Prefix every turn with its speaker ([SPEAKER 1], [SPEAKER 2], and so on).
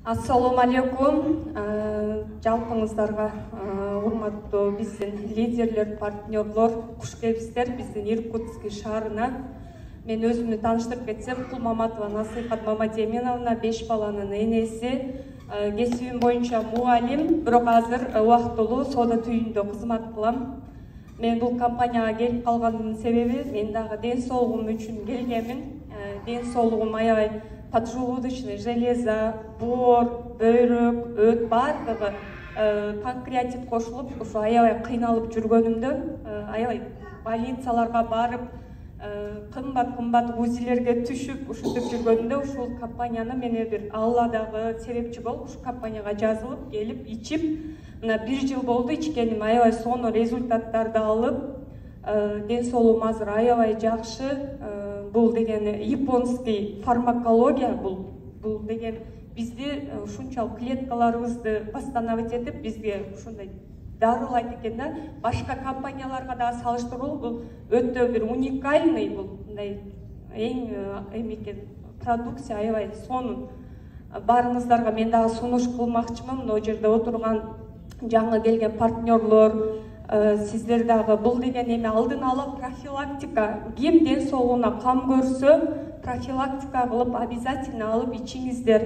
[SPEAKER 1] Ассалому алейкум. Жалпыңыздарга урматтуу биздин лидерлер, партнерлор, куш келипсиздер биздин Иркутский шаарына. Мен өзүмдү тааныштырып кетсем, Кулмаматова Насыйхат Мамадеминовна, 5 баланын энеси, кесибим боюнча мугалим, бирок азыр убактылуу соода түйүндө кызмат кылам. Мен бул компанияга келип калгандын себеби, мен дагы ден соолугум үчүн келгенмин. Ден соолугум аябай поджелудочный, железо, боор, бөйрөк, өт бардыгы панкреатит кошулуп, ушу аябай кыйналып жүргөнүмдө, аябай больницаларга барып, кымбат УЗИлерге түшүп, ушинтип жүргөнүмдө ушул компанияны мене бир Алла дагы себепчи болуп, ушул компанияга жазылып, келип, ичип, мына 1 жыл болду ичкеним, аябай сонун результаттарды алып, ден соолугум азыр аябай жакшы. Бул деген японский фармакология, бул деген бизди ушунчалык клеткаларыбызды восстановить этип, бизге ушундай дарылайт экен да. Башка компанияларга да салыштыруу бул өтө бир уникальный, бул мындай эң эмекен продукция, аябай сонун. Барыңыздарга мен дагы сунуш кылмакчымын, мына жерде отурган жаңы келген партнерлор, сиздер дагы бул деген эме алдын ала профилактика, ким ден соолугуна кам көрсө, профилактика кылып обязательно алып ичиңиздер.